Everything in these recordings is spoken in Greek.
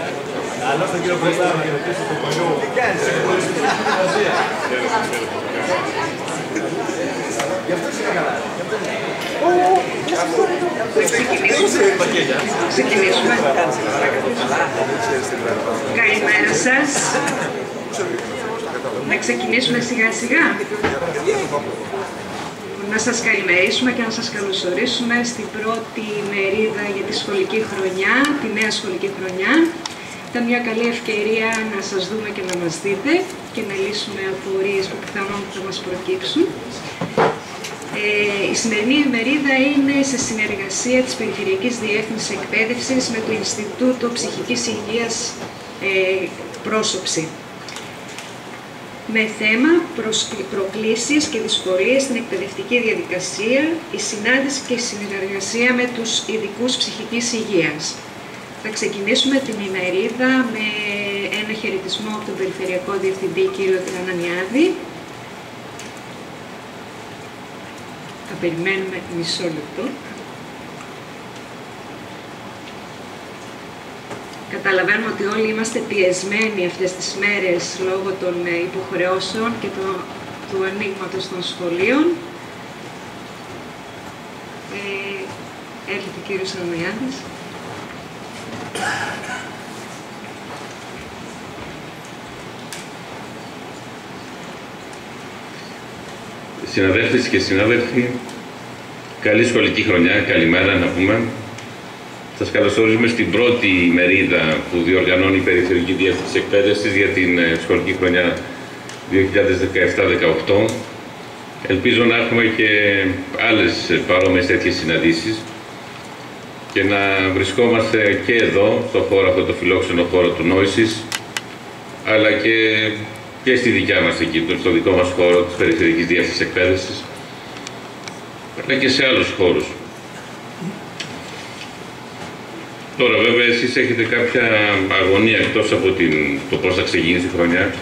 Καλώς τον κύριο Προστάρα να χαιρετήσω τον παλιό. Τι κάνεις, γι' αυτό είσαι καλά. Ξεκινήσουμε. Καλημέρα σας. Να ξεκινήσουμε σιγά σιγά. Να σας καλημερίσουμε και να σας καλωσορίσουμε στην πρώτη ημερίδα για τη σχολική χρονιά, τη νέα σχολική χρονιά. Ήταν μια καλή ευκαιρία να σας δούμε και να μας δείτε και να λύσουμε απορίες που πιθανόν θα μας προκύψουν. Η σημερινή ημερίδα είναι σε συνεργασία της Περιφερειακής Διεύθυνσης Εκπαίδευσης με το Ινστιτούτο Ψυχικής Υγείας Πρόσωψη, με θέμα προκλήσεις και δυσκολίες στην εκπαιδευτική διαδικασία, η συνάντηση και η συνεργασία με τους ειδικούς ψυχικής υγείας. Θα ξεκινήσουμε την ημερίδα με ένα χαιρετισμό από τον Περιφερειακό Διευθυντή κύριο Τρανανιάδη. Θα περιμένουμε μισό λεπτό. Καταλαβαίνουμε ότι όλοι είμαστε πιεσμένοι αυτές τις μέρες λόγω των υποχρεώσεων και του ανοίγματος των σχολείων. Έρχεται ο κύριος Ανοιάδης. Συναδέλφες και συνάδελφοι, καλή σχολική χρονιά, καλημέρα να πούμε. Σας καλωσορίζουμε στην πρώτη ημερίδα που διοργανώνει η Περιφερειακή Διεύθυνση Εκπαίδευσης για την σχολική χρονιά 2017-18. Ελπίζω να έχουμε και άλλες παρόμοιες τέτοιες συναντήσεις και να βρισκόμαστε και εδώ, στο χώρο αυτό, το φιλόξενο χώρο του Νόησης, αλλά και στη δικιά μας εκεί, στο δικό μας χώρο της Περιφερειακής Διεύθυνσης Εκπαίδευσης, αλλά και σε άλλους χώρους. Τώρα βέβαια εσείς έχετε κάποια αγωνία εκτός από το πώς θα ξεκινήσει η χρονιά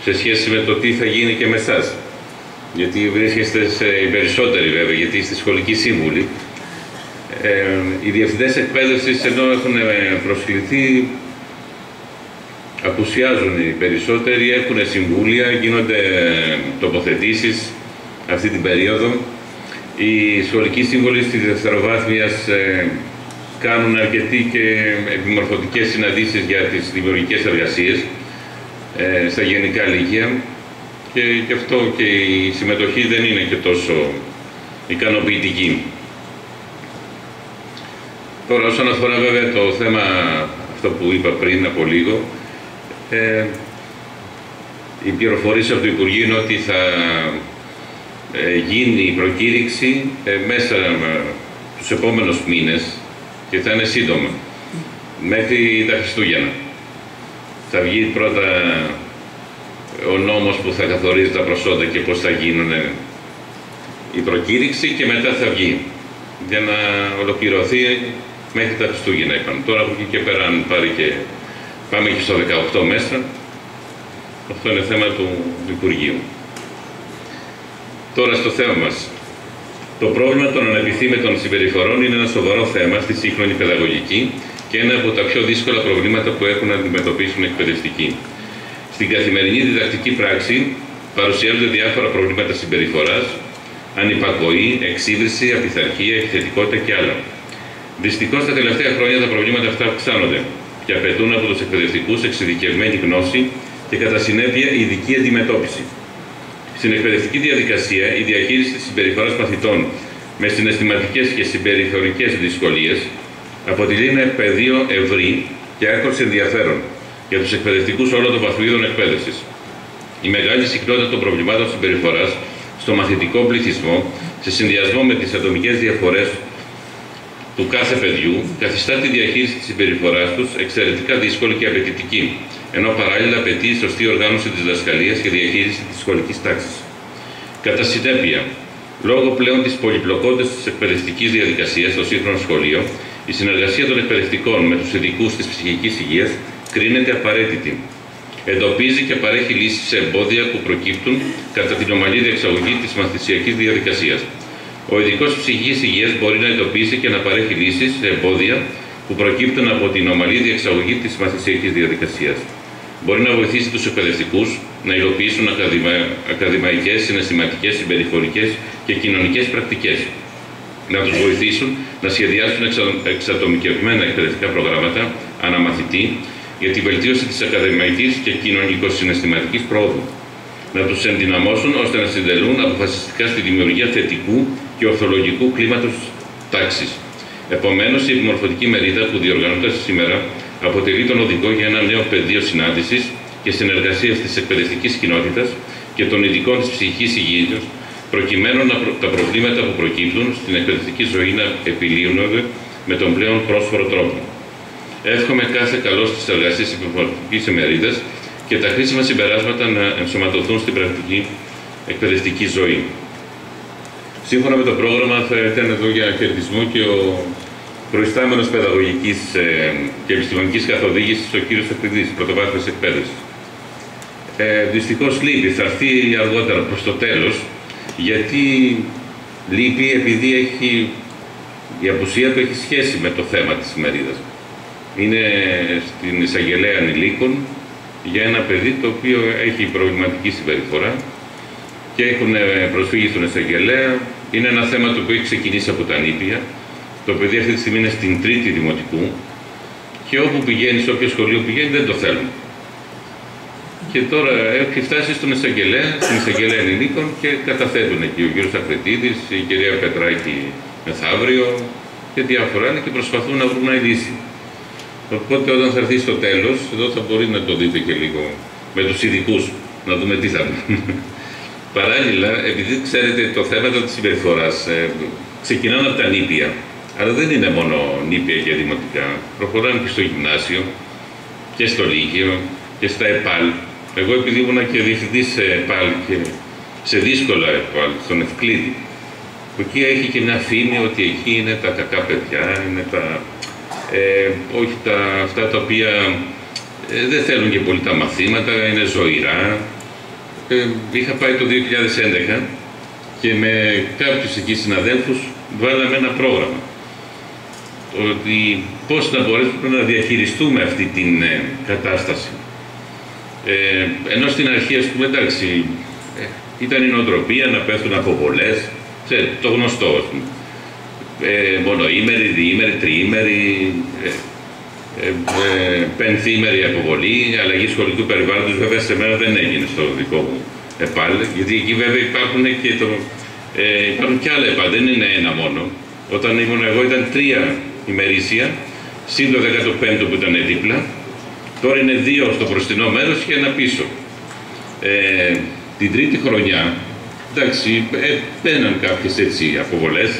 σε σχέση με το τι θα γίνει και με εσάς. Γιατί βρίσκεστε οι περισσότεροι βέβαια, γιατί είστε σχολικοί σύμβουλοι. Οι διευθυντές εκπαίδευσης ενώ έχουν προσκληθεί, απουσιάζουν οι περισσότεροι, έχουν συμβούλια, γίνονται τοποθετήσεις αυτή την περίοδο. Οι σχολικοί σύμβουλοι της δευτεροβάθμιας κάνουν αρκετοί και επιμορφωτικές συναντήσεις για τις δημιουργικές εργασίες στα γενικά λύκεια και γι' αυτό και η συμμετοχή δεν είναι και τόσο ικανοποιητική. Τώρα όσον αφορά βέβαια το θέμα αυτό που είπα πριν από λίγο, η πληροφορία από το Υπουργείο είναι ότι θα γίνει η προκήρυξη μέσα τους επόμενους μήνες και θα είναι σύντομα, μέχρι τα Χριστούγεννα. Θα βγει πρώτα ο νόμος που θα καθορίζει τα προσόντα και πώς θα γίνουν η προκήρυξη και μετά θα βγει, για να ολοκληρωθεί μέχρι τα Χριστούγεννα, είπαμε. Τώρα από εκεί και πέρα, αν πάμε και στο 18 μέσα, αυτό είναι θέμα του Υπουργείου. Τώρα στο θέμα μας. Το πρόβλημα των ανεπιθύμητων συμπεριφορών είναι ένα σοβαρό θέμα στη σύγχρονη παιδαγωγική και ένα από τα πιο δύσκολα προβλήματα που έχουν να αντιμετωπίσουν οι εκπαιδευτικοί. Στην καθημερινή διδακτική πράξη παρουσιάζονται διάφορα προβλήματα συμπεριφοράς, ανυπακοή, εξύβριση, απειθαρχία, επιθετικότητα και άλλα. Δυστυχώς τα τελευταία χρόνια τα προβλήματα αυτά αυξάνονται και απαιτούν από τους εκπαιδευτικούς εξειδικευμένη γνώση και κατά συνέπεια ειδική αντιμετώπιση. Στην εκπαιδευτική διαδικασία, η διαχείριση της συμπεριφοράς μαθητών με συναισθηματικές και συμπεριφορικές δυσκολίες αποτελεί ένα πεδίο ευρύ και άκρως ενδιαφέρον για τους εκπαιδευτικούς όλων των βαθμίδων εκπαίδευσης. Η μεγάλη συχνότητα των προβλημάτων συμπεριφοράς στο μαθητικό πληθυσμό, σε συνδυασμό με τις ατομικές διαφορές του κάθε παιδιού, καθιστά τη διαχείριση της συμπεριφοράς τους εξαιρετικά δύσκολη και απαιτητική, ενώ παράλληλα απαιτεί η σωστή οργάνωση της διδασκαλίας και διαχείριση της σχολικής τάξης. Κατά συνέπεια, λόγω πλέον της πολυπλοκότητας της εκπαιδευτικής διαδικασίας στο σύγχρονο σχολείο, η συνεργασία των εκπαιδευτικών με τους ειδικούς της ψυχικής υγείας κρίνεται απαραίτητη. Εντοπίζει και παρέχει λύσεις σε εμπόδια που προκύπτουν κατά την ομαλή διεξαγωγή της μαθησιακής διαδικασίας. Ο ειδικός ψυχικής υγείας μπορεί να εντοπίσει και να παρέχει λύσεις σε εμπόδια που προκύπτουν από την ομαλή διεξαγωγή της μαθησιακής διαδικασίας. Μπορεί να βοηθήσει τους εκπαιδευτικούς να υλοποιήσουν ακαδημαϊκές, συναισθηματικές, συμπεριφορικές και κοινωνικές πρακτικές, να τους βοηθήσουν να σχεδιάσουν εξατομικευμένα εκπαιδευτικά προγράμματα αναμαθητή για τη βελτίωση της ακαδημαϊκής και κοινωνικο-συναισθηματικής πρόοδου, να τους ενδυναμώσουν ώστε να συντελούν αποφασιστικά στη δημιουργία θετικού και ορθολογικού κλίματος τάξης. Επομένως, η επιμορφωτική μερίδα που διοργανώνεται σήμερα αποτελεί τον οδηγό για ένα νέο πεδίο συνάντησης και συνεργασίας της εκπαιδευτικής κοινότητας και των ειδικών της ψυχικής υγείας, προκειμένου τα προβλήματα που προκύπτουν στην εκπαιδευτική ζωή να επιλύονται με τον πλέον πρόσφορο τρόπο. Εύχομαι κάθε καλό στις εργασίες της επιμορφωτικής μερίδας και τα χρήσιμα συμπεράσματα να ενσωματωθούν στην πρακτική εκπαιδευτική ζωή. Σύμφωνα με το πρόγραμμα, θα ήταν εδώ για χαιρετισμό και ο προϊστάμενος παιδαγωγικής και επιστημονικής καθοδήγησης, ο κύριος Ακτιδής, πρωτοβάθμιας εκπαίδευσης. Δυστυχώς λείπει, θα έρθει αργότερα προς το τέλος, γιατί λείπει επειδή η απουσία του έχει σχέση με το θέμα της ημερίδας. Είναι στην εισαγγελέα ανηλίκων για ένα παιδί το οποίο έχει προβληματική συμπεριφορά και έχουν προσφύγει στον εισαγγελέα. Είναι ένα θέμα το οποίο έχει ξεκινήσει από τα νήπια. Το παιδί αυτή τη στιγμή είναι στην 3η δημοτικού και όπου πηγαίνει, σε όποιο σχολείο πηγαίνει, δεν το θέλουν. Και τώρα έχει φτάσει στην εισαγγελέα ενηλίκων και καταθέτουν εκεί ο κύριος Ακρετίδης, η κυρία Πετράκη μεθαύριο και διάφορα άλλα και προσπαθούν να βρουν μια λύση. Οπότε όταν θα έρθει στο τέλος, εδώ θα μπορεί να το δείτε και λίγο με τους ειδικούς, να δούμε τι θα δούμε. Παράλληλα, επειδή ξέρετε το θέμα της συμπεριφοράς ξεκινάνε από τα νήπια, αλλά δεν είναι μόνο νήπια και δημοτικά. Προχωράνε και στο γυμνάσιο και στο λύκειο και στα ΕΠΑΛ. Εγώ επειδή ήμουνα και διευθυντής σε ΕΠΑΛ και σε δύσκολα ΕΠΑΛ, στον Ευκλήδη, που εκεί έχει και μια φήμη ότι εκεί είναι τα κακά παιδιά, είναι όχι αυτά τα οποία δεν θέλουν και πολύ τα μαθήματα, είναι ζωηρά. Είχα πάει το 2011 και με κάποιους εκεί συναδέλφους βάλαμε ένα πρόγραμμα. Ότι πώς να μπορέσουμε να διαχειριστούμε αυτή την κατάσταση. Ενώ στην αρχή, ας πούμε, εντάξει, ήταν η νοοτροπία να πέφτουν αποβολές, το γνωστό, ας πούμε. Μονοήμερη, διήμερη, τριήμερη, πενθήμερη αποβολή, αλλαγή σχολικού περιβάλλοντος. Βέβαια σε μένα δεν έγινε στο δικό μου ΕΠΑΛ, γιατί εκεί βέβαια υπάρχουν και άλλα ΕΠΑΛ, δεν είναι ένα μόνο. Όταν ήμουν εγώ ήταν 3 ημερήσια, συν το 15ο που ήταν δίπλα. Τώρα είναι 2 στο μπροστινό μέρος και 1 πίσω. Την 3η χρονιά, εντάξει, μπαίναν κάποιες έτσι αποβολές.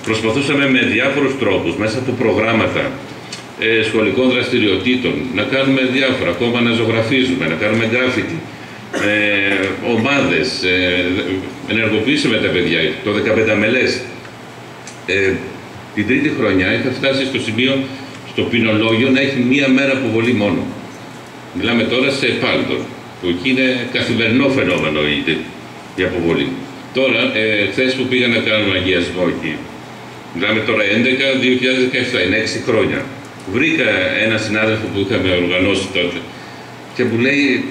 Προσπαθούσαμε με διάφορους τρόπους, μέσα από προγράμματα σχολικών δραστηριοτήτων, να κάνουμε διάφορα, ακόμα να ζωγραφίζουμε, να κάνουμε γκράφιτι, ομάδες, ενεργοποιήσουμε τα παιδιά, το 15 μελές. Την 3η χρονιά είχα φτάσει στο σημείο, στο ποινολόγιο, να έχει 1 μέρα αποβολή μόνο. Μιλάμε τώρα σε ΕΠΑΛΤΟ, που εκεί είναι καθημερινό φαινόμενο η αποβολή. Τώρα, χθες που πήγα να κάνω αγιασμό εκεί, μιλάμε τώρα 11-2017, είναι 6 χρόνια. Βρήκα ένα συνάδελφο που είχαμε οργανώσει τότε και μου λέει,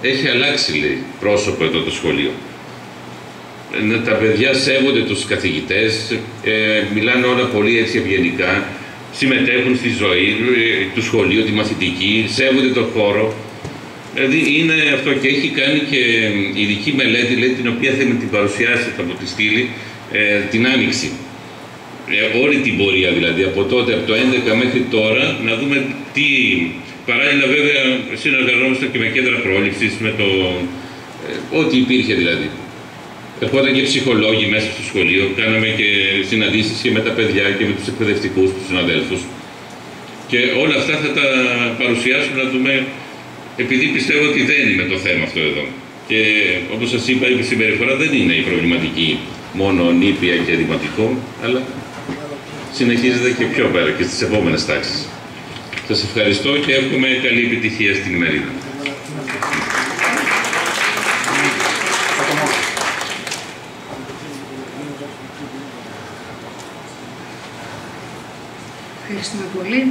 έχει αλλάξει, λέει, πρόσωπο εδώ το σχολείο. Τα παιδιά σέβονται τους καθηγητές, μιλάνε όλα πολύ έτσι ευγενικά, συμμετέχουν στη ζωή του σχολείου, τη μαθητική, σέβονται τον χώρο. Δηλαδή είναι αυτό και έχει κάνει και ειδική μελέτη, λέει, την οποία θα την παρουσιάσει, θα μου τη στείλει την Άνοιξη. Όλη την πορεία δηλαδή, από τότε, από το 2011 μέχρι τώρα, να δούμε τι... Παράλληλα βέβαια συνεργαζόμαστε και με κέντρα πρόληψης, με το... ό,τι υπήρχε δηλαδή. Ερχόταν και ψυχολόγοι μέσα στο σχολείο, κάναμε και συναντήσεις και με τα παιδιά και με τους εκπαιδευτικούς, τους συναδέλφους. Και όλα αυτά θα τα παρουσιάσουμε να δούμε, επειδή πιστεύω ότι δεν είναι το θέμα αυτό εδώ. Και όπως σας είπα, η συμπεριφορά δεν είναι η προβληματική μόνο νήπια και δημοτικό, αλλά συνεχίζεται και πιο πέρα και στις επόμενες τάξεις. Σας ευχαριστώ και εύχομαι καλή επιτυχία στην ημερίδα. Ευχαριστούμε πολύ.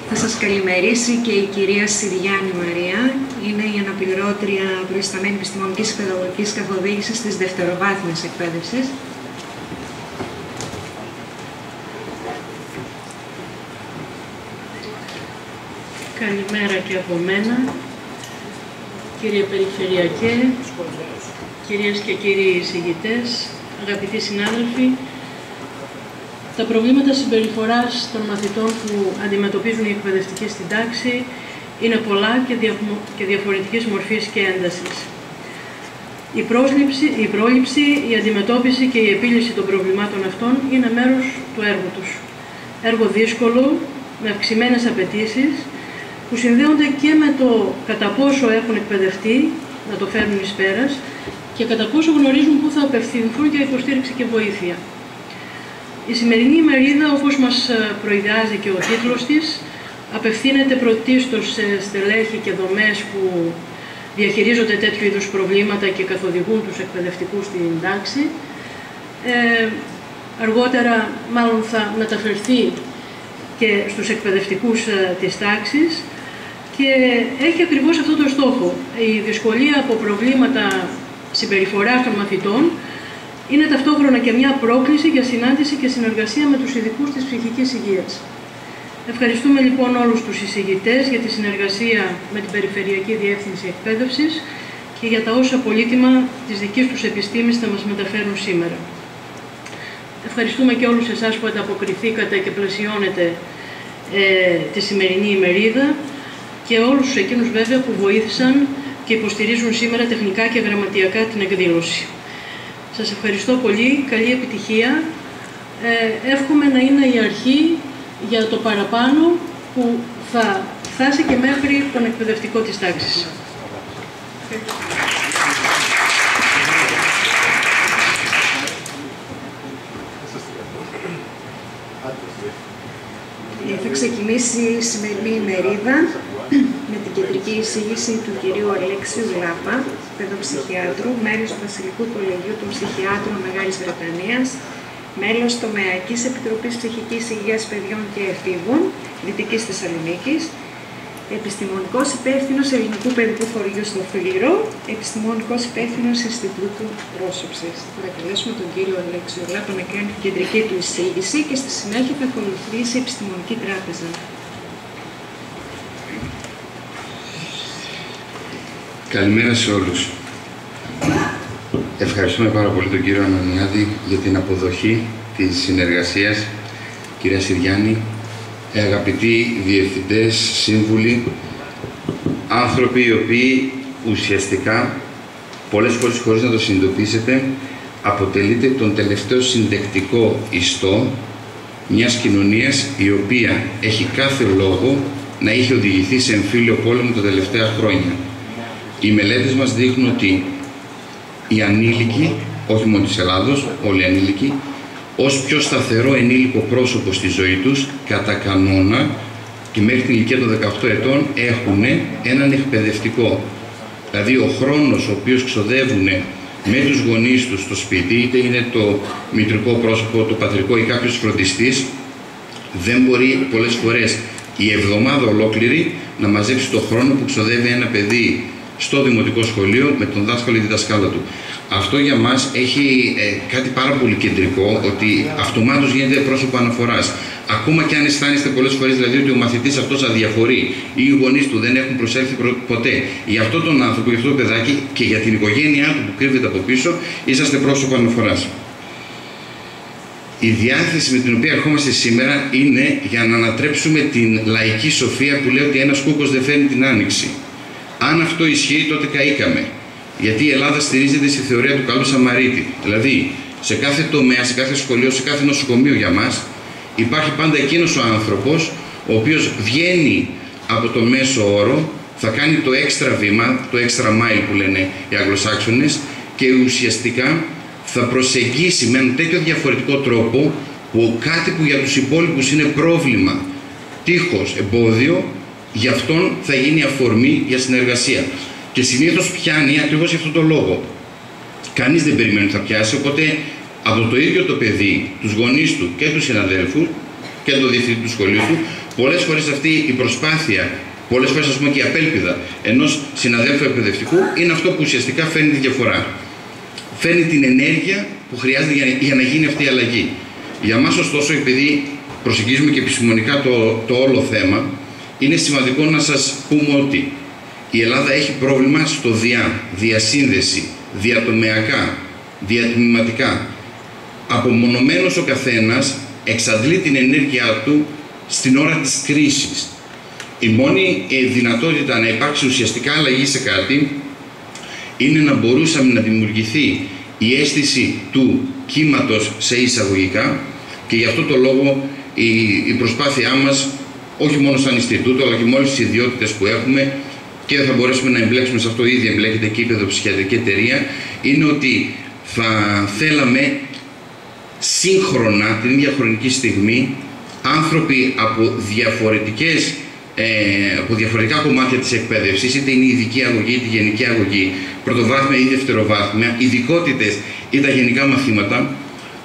Θα σας καλημερίσει και η κυρία Συριάννη Μαρία. Είναι η αναπληρώτρια προϊσταμένη επιστημονικής και παιδαγωγικής καθοδήγησης της δευτεροβάθμιας εκπαίδευσης. Καλημέρα και από μένα, κύριε Περιφερειακέ, κυρίες και κύριοι εισηγητές, αγαπητοί συνάδελφοι. Τα προβλήματα συμπεριφοράς των μαθητών που αντιμετωπίζουν οι εκπαιδευτικοί στην τάξη είναι πολλά και διαφορετικής μορφής και έντασης. Η πρόληψη, η αντιμετώπιση και η επίλυση των προβλημάτων αυτών είναι μέρος του έργου τους. Έργο δύσκολο, με αυξημένες απαιτήσεις, που συνδέονται και με το κατά πόσο έχουν εκπαιδευτεί να το φέρνουν εις πέρας και κατά πόσο γνωρίζουν πού θα απευθυνθούν για υποστήριξη και βοήθεια. Η σημερινή ημερίδα, όπως μας προειδεάζει και ο τίτλος της, απευθύνεται πρωτίστως σε στελέχη και δομές που διαχειρίζονται τέτοιου είδους προβλήματα και καθοδηγούν τους εκπαιδευτικούς στην τάξη. Αργότερα, μάλλον θα μεταφερθεί και στους εκπαιδευτικούς της τάξης και έχει ακριβώς αυτό το στόχο. Η δυσκολία από προβλήματα συμπεριφοράς των μαθητών είναι ταυτόχρονα και μια πρόκληση για συνάντηση και συνεργασία με τους ειδικούς της ψυχικής υγείας. Ευχαριστούμε λοιπόν όλους τους εισηγητές για τη συνεργασία με την Περιφερειακή Διεύθυνση Εκπαίδευσης και για τα όσα πολύτιμα της δικής τους επιστήμης θα μας μεταφέρουν σήμερα. Ευχαριστούμε και όλους εσάς που ανταποκριθήκατε και πλαισιώνετε τη σημερινή ημερίδα και όλους εκείνους βέβαια που βοήθησαν και υποστηρίζουν σήμερα τεχνικά και γραμματιακά την εκδήλωση. Σας ευχαριστώ πολύ, καλή επιτυχία. Εύχομαι να είναι η αρχή για το παραπάνω που θα φτάσει και μέχρι τον εκπαιδευτικό της τάξης. Θα ξεκινήσει η σημερινή ημερίδα με την κεντρική εισήγηση του κυρίου Αλέξιου Λάπα, παιδοψυχιάτρου, μέλος του Βασιλικού Κολεγίου των Ψυχιάτρων Μεγάλης Βρετανίας, μέλος Τομεακής Επιτροπής Ψυχικής Υγείας Παιδιών και Εφήβων Δυτικής Θεσσαλονίκης, επιστημονικός υπεύθυνος Ελληνικού Παιδικού Χωριού στο Φλήρο, επιστημονικός υπεύθυνος Ινστιτούτου Πρόσωψης. Θα παρακαλέσουμε τον κύριο Αλέξιο Λάπα να κάνει την κεντρική του εισήγηση και στη συνέχεια θα ακολουθήσει η Επιστημονική Τράπεζα. Καλημέρα σε όλους. Ευχαριστούμε πάρα πολύ τον κύριο Ανανιάδη για την αποδοχή της συνεργασίας. Κυρία Συριάννη, αγαπητοί διευθυντές, σύμβουλοι, άνθρωποι οι οποίοι ουσιαστικά, πολλές φορές χωρίς να το συνειδητοποιήσετε, αποτελείται τον τελευταίο συνδεκτικό ιστό μιας κοινωνίας η οποία έχει κάθε λόγο να είχε οδηγηθεί σε εμφύλιο πόλεμο τα τελευταία χρόνια. Οι μελέτες μας δείχνουν ότι οι ανήλικοι, όχι μόνο της Ελλάδος, όλοι οι ανήλικοι, ως πιο σταθερό ενήλικο πρόσωπο στη ζωή τους, κατά κανόνα και μέχρι την ηλικία των 18 ετών έχουν έναν εκπαιδευτικό. Δηλαδή ο χρόνος ο οποίος ξοδεύουν με τους γονείς τους στο σπίτι, είτε είναι το μητρικό πρόσωπο, το πατρικό ή κάποιος φροντιστής, δεν μπορεί πολλές φορές η εβδομάδα ολόκληρη να μαζέψει το χρόνο που ξοδεύει ένα παιδί στο δημοτικό σχολείο με τον δάσκαλο ή τη δασκάλα του. Αυτό για μας έχει κάτι πάρα πολύ κεντρικό, ότι αυτομάτως γίνεται πρόσωπο αναφοράς. Ακόμα και αν αισθάνεστε πολλές φορές δηλαδή ότι ο μαθητής αυτός αδιαφορεί ή οι γονείς του δεν έχουν προσέλθει ποτέ, για αυτόν τον άνθρωπο, για αυτό το παιδάκι και για την οικογένειά του που κρύβεται από πίσω, είσαστε πρόσωπο αναφοράς. Η διάθεση με την οποία ερχόμαστε σήμερα είναι για να ανατρέψουμε την λαϊκή σοφία που λέει ότι ένας κούκος δεν φέρνει την άνοιξη. Αν αυτό ισχύει, τότε καήκαμε. Γιατί η Ελλάδα στηρίζεται στη θεωρία του καλού Σαμαρίτη. Δηλαδή, σε κάθε τομέα, σε κάθε σχολείο, σε κάθε νοσοκομείο για μας, υπάρχει πάντα εκείνος ο άνθρωπος, ο οποίος βγαίνει από το μέσο όρο, θα κάνει το έξτρα βήμα, το extra mile που λένε οι Αγγλοσάξονες, και ουσιαστικά θα προσεγγίσει με έναν τέτοιο διαφορετικό τρόπο, που κάτι που για τους υπόλοιπους είναι πρόβλημα, τείχος, εμπόδιο, γι' αυτόν θα γίνει αφορμή για συνεργασία. Και συνήθως πιάνει ακριβώς για αυτόν τον λόγο. Κανείς δεν περιμένει ότι θα πιάσει, οπότε από το ίδιο το παιδί, τους γονείς του και τους συναδέλφους και τον διευθυντή του σχολείου του. Πολλές φορές αυτή η προσπάθεια, πολλές φορές ας πούμε και η απέλπιδα ενός συναδέλφου εκπαιδευτικού είναι αυτό που ουσιαστικά φέρνει τη διαφορά. Φέρνει την ενέργεια που χρειάζεται για να γίνει αυτή η αλλαγή. Για μας ωστόσο, επειδή προσεγγίζουμε και επιστημονικά το όλο θέμα, είναι σημαντικό να σας πούμε ότι η Ελλάδα έχει πρόβλημα στο διασύνδεση, διατομεακά, διατμηματικά. Απομονωμένος ο καθένας εξαντλεί την ενέργειά του στην ώρα της κρίσης. Η μόνη δυνατότητα να υπάρξει ουσιαστικά αλλαγή σε κάτι είναι να μπορούσαμε να δημιουργηθεί η αίσθηση του κύματος σε εισαγωγικά, και γι' αυτό το λόγο η προσπάθειά μας, όχι μόνο σαν Ινστιτούτο, αλλά και με όλες τις ιδιότητες που έχουμε, και θα μπορέσουμε να εμπλέξουμε σε αυτό, ήδη εμπλέκεται και η παιδοψυχιατρική εταιρεία, είναι ότι θα θέλαμε σύγχρονα, την ίδια χρονική στιγμή, άνθρωποι από διαφορετικά κομμάτια της εκπαίδευσης, είτε είναι η ειδική αγωγή, είτε η γενική αγωγή, πρωτοβάθμια ή δευτεροβάθμια, ειδικότητες ή τα γενικά μαθήματα,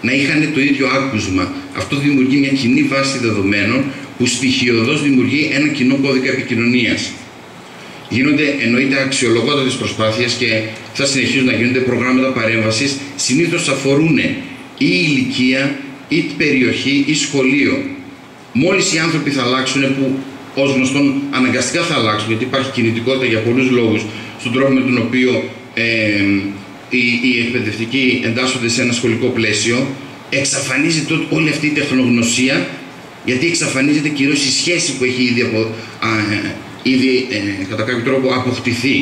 να είχαν το ίδιο άκουσμα. Αυτό δημιουργεί μια κοινή βάση δεδομένων που στοιχειωδώς δημιουργεί ένα κοινό κώδικα επικοινωνίας. Γίνονται εννοείται αξιολογότατες προσπάθειες και θα συνεχίζουν να γίνονται προγράμματα παρέμβασης. Συνήθως αφορούν ή ηλικία, ή περιοχή, ή σχολείο. Μόλις οι άνθρωποι θα αλλάξουν, που ως γνωστόν αναγκαστικά θα αλλάξουν, γιατί υπάρχει κινητικότητα για πολλούς λόγους στον τρόπο με τον οποίο οι εκπαιδευτικοί εντάσσονται σε ένα σχολικό πλαίσιο, εξαφανίζεται όλη αυτή η τεχνογνωσία, γιατί εξαφανίζεται κυρίως η σχέση που έχει ήδη κατά κάποιο τρόπο αποκτηθεί.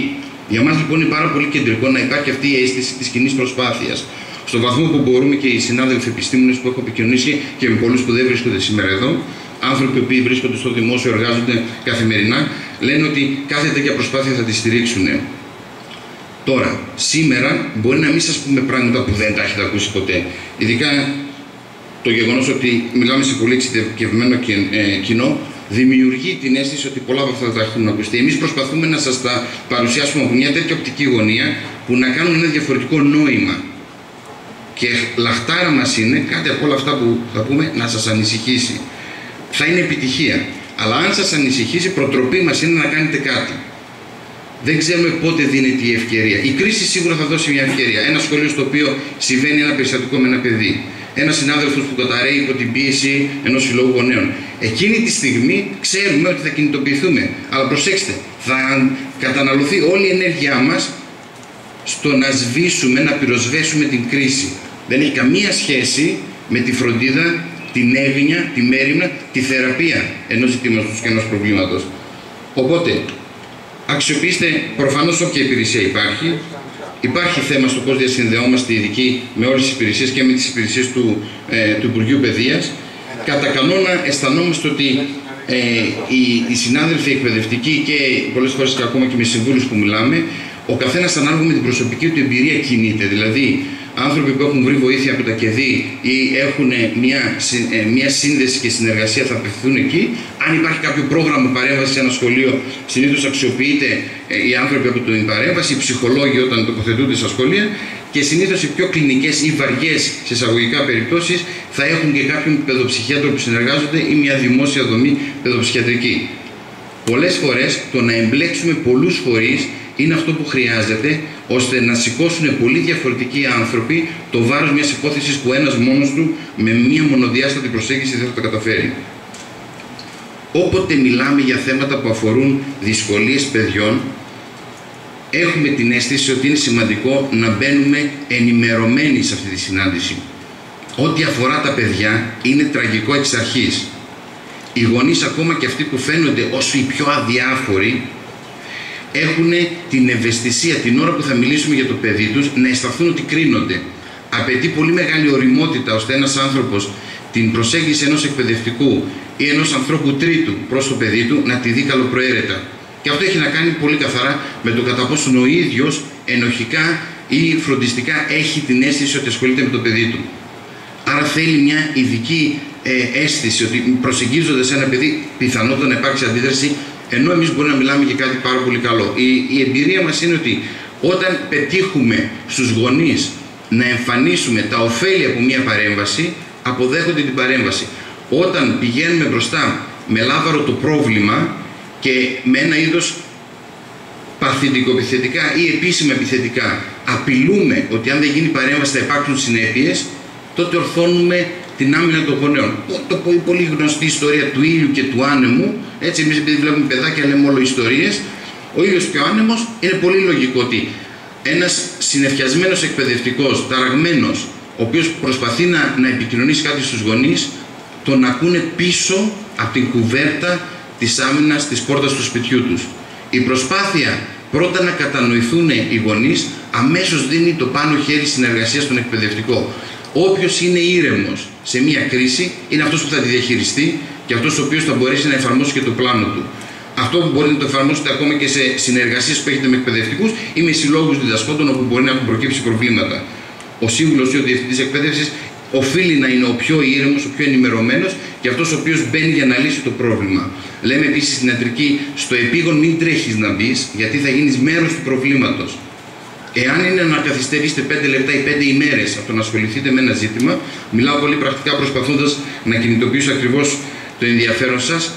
Για μας λοιπόν είναι πάρα πολύ κεντρικό να υπάρχει αυτή η αίσθηση της κοινής προσπάθειας. Στον βαθμό που μπορούμε, και οι συνάδελφοι επιστήμονες που έχω επικοινωνήσει και με πολλούς που δεν βρίσκονται σήμερα εδώ, άνθρωποι που βρίσκονται στο δημόσιο, εργάζονται καθημερινά, λένε ότι κάθε τέτοια προσπάθεια θα τη στηρίξουν. Τώρα, σήμερα μπορεί να μην σας πούμε πράγματα που δεν τα έχετε ακούσει ποτέ. Ειδικά το γεγονός ότι μιλάμε σε πολύ εξειδικευμένο κοινό δημιουργεί την αίσθηση ότι πολλά από αυτά τα έχουν ακουστεί. Εμείς προσπαθούμε να σας τα παρουσιάσουμε από μια τέτοια οπτική γωνία που να κάνουν ένα διαφορετικό νόημα. Και λαχτάρα μας είναι κάτι από όλα αυτά που θα πούμε να σας ανησυχήσει. Θα είναι επιτυχία. Αλλά αν σας ανησυχήσει, προτροπή μας είναι να κάνετε κάτι. Δεν ξέρουμε πότε δίνεται η ευκαιρία. Η κρίση σίγουρα θα δώσει μια ευκαιρία. Ένα σχολείο στο οποίο συμβαίνει ένα περιστατικό με ένα παιδί. Ένας συνάδελφος που καταραίει υπό την πίεση ενός συλλόγου γονέων. Εκείνη τη στιγμή ξέρουμε ότι θα κινητοποιηθούμε. Αλλά προσέξτε, θα καταναλωθεί όλη η ενέργειά μας στο να σβήσουμε, να πυροσβέσουμε την κρίση. Δεν έχει καμία σχέση με τη φροντίδα, την έγνοια, τη μέριμνα, τη θεραπεία ενός ζητήματος και ενός προβλήματος. Οπότε, αξιοποιήστε προφανώς όποια υπηρεσία υπάρχει. Υπάρχει θέμα στο πώς διασυνδεόμαστε ειδικοί με όλες τις υπηρεσίες και με τις υπηρεσίες του Υπουργείου Παιδείας. Κατά κανόνα αισθανόμαστε ότι οι συνάδελφοι εκπαιδευτικοί και πολλές φορές και ακόμα και με συμβούλους που μιλάμε, ο καθένας ανάλογα με την προσωπική του εμπειρία κινείται. Δηλαδή, άνθρωποι που έχουν βρει βοήθεια από τα ΚΕΔΗ ή έχουν μια σύνδεση και συνεργασία θα απευθυνθούν εκεί. Αν υπάρχει κάποιο πρόγραμμα παρέμβαση σε ένα σχολείο, συνήθως αξιοποιείται οι άνθρωποι από την παρέμβαση, οι ψυχολόγοι όταν τοποθετούνται στα σχολεία, και συνήθως οι πιο κλινικές ή βαριές σε εισαγωγικά περιπτώσεις θα έχουν και κάποιον παιδοψυχίατρο που συνεργάζονται ή μια δημόσια δομή παιδοψυχιατρική. Πολλές φορές το να εμπλέξουμε πολλούς φορείς είναι αυτό που χρειάζεται, ώστε να σηκώσουν πολύ διαφορετικοί άνθρωποι το βάρος μιας υπόθεσης που ένας μόνος του με μια μονοδιάστατη προσέγγιση δεν θα τα καταφέρει. Όποτε μιλάμε για θέματα που αφορούν δυσκολίες παιδιών, έχουμε την αίσθηση ότι είναι σημαντικό να μπαίνουμε ενημερωμένοι σε αυτή τη συνάντηση. Ό,τι αφορά τα παιδιά είναι τραγικό εξ αρχής. Οι γονείς, ακόμα και αυτοί που φαίνονται ως οι πιο αδιάφοροι, έχουν την ευαισθησία την ώρα που θα μιλήσουμε για το παιδί τους να αισθανθούν ότι κρίνονται. Απαιτεί πολύ μεγάλη ωριμότητα ώστε ένας άνθρωπος την προσέγγιση ενός εκπαιδευτικού ή ενός ανθρώπου τρίτου προς το παιδί του να τη δει καλοπροαίρετα. Και αυτό έχει να κάνει πολύ καθαρά με το κατά πόσον ο ίδιος ενοχικά ή φροντιστικά έχει την αίσθηση ότι ασχολείται με το παιδί του. Άρα θέλει μια ειδική αίσθηση ότι προσεγγίζοντας ένα παιδί πιθανότατα να υπάρξει αντίδραση, ενώ εμείς μπορούμε να μιλάμε για κάτι πάρα πολύ καλό. Η εμπειρία μας είναι ότι όταν πετύχουμε στους γονείς να εμφανίσουμε τα ωφέλη από μια παρέμβαση, αποδέχονται την παρέμβαση. Όταν πηγαίνουμε μπροστά με λάβαρο το πρόβλημα και με ένα είδος παθητικοεπιθετικά ή επίσημα επιθετικά απειλούμε ότι αν δεν γίνει παρέμβαση θα υπάρξουν συνέπειες, τότε ορθώνουμε την άμυνα των γονέων. Η πολύ γνωστή ιστορία του ήλιου και του άνεμου, έτσι εμείς επειδή βλέπουμε παιδάκια λέμε όλο ιστορίες, ο ήλιος και ο άνεμος, είναι πολύ λογικό ότι ένας συνεφιασμένος εκπαιδευτικός, ταραγμένος, ο οποίος προσπαθεί να επικοινωνήσει κάτι στους γονείς, τον ακούνε πίσω από την κουβέρτα της άμυνας της πόρτας του σπιτιού τους. Η προσπάθεια πρώτα να κατανοηθούν οι γονείς αμέσως δίνει το πάνω χέρι συνεργασίας στον εκπαιδευτικό. Όποιος είναι ήρεμος σε μια κρίση είναι αυτός που θα τη διαχειριστεί και αυτός ο οποίος θα μπορέσει να εφαρμόσει και το πλάνο του. Αυτό που μπορείτε να το εφαρμόσετε ακόμα και σε συνεργασίες που έχετε με εκπαιδευτικούς ή με συλλόγους διδασκόντων όπου μπορεί να έχουν προκύψει προβλήματα. Ο σύμβουλος ή ο διευθυντής εκπαίδευσης οφείλει να είναι ο πιο ήρεμος, ο πιο ενημερωμένος και αυτός ο οποίος μπαίνει για να λύσει το πρόβλημα. Λέμε επίσης στην ιατρική, στο επίγον μην τρέχεις να μπεις, γιατί θα γίνεις μέρος του προβλήματος. Εάν είναι να καθυστερήσετε 5 λεπτά ή 5 ημέρες από το να ασχοληθείτε με ένα ζήτημα, μιλάω πολύ πρακτικά προσπαθώντας να κινητοποιήσω ακριβώς το ενδιαφέρον σας,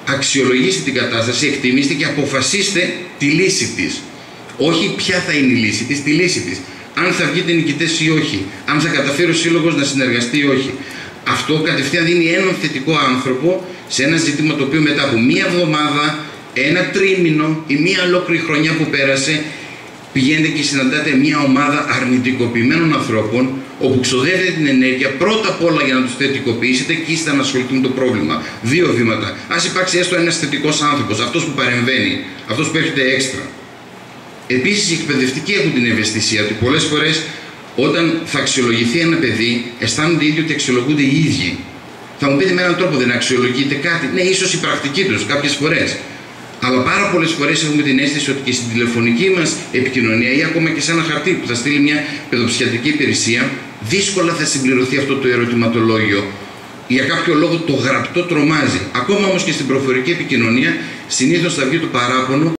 αξιολογήστε την κατάσταση, εκτιμήστε και αποφασίστε τη λύση της. Όχι ποια θα είναι η λύση της, τη λύση της. Αν θα βγείτε νικητές ή όχι, αν θα καταφέρει ο σύλλογος να συνεργαστεί ή όχι. Αυτό κατευθείαν δίνει έναν θετικό άνθρωπο σε ένα ζήτημα το οποίο μετά από μία εβδομάδα, ένα τρίμηνο ή μία ολόκληρη χρονιά που πέρασε, πηγαίνετε και συναντάτε μία ομάδα αρνητικοποιημένων ανθρώπων, όπου ξοδεύετε την ενέργεια πρώτα απ' όλα για να τους θετικοποιήσετε και ύστερα να ασχοληθούν με το πρόβλημα. 2 βήματα. Ας υπάρξει έστω ένας θετικός άνθρωπος, αυτός που παρεμβαίνει, αυτός που έρχεται έξτρα. Επίσης, οι εκπαιδευτικοί έχουν την ευαισθησία ότι πολλές φορές όταν θα αξιολογηθεί ένα παιδί, αισθάνονται οι ίδιοι ότι αξιολογούνται οι ίδιοι. Θα μου πείτε με έναν τρόπο δεν αξιολογείται κάτι. Ναι, ίσως η πρακτική τους κάποιες φορές. Αλλά πάρα πολλές φορές έχουμε την αίσθηση ότι και στην τηλεφωνική μας επικοινωνία ή ακόμα και σε ένα χαρτί που θα στείλει μια παιδοψυχιατρική υπηρεσία, δύσκολα θα συμπληρωθεί αυτό το ερωτηματολόγιο. Για κάποιο λόγο το γραπτό τρομάζει. Ακόμα όμως και στην προφορική επικοινωνία συνήθως θα βγει το παράπονο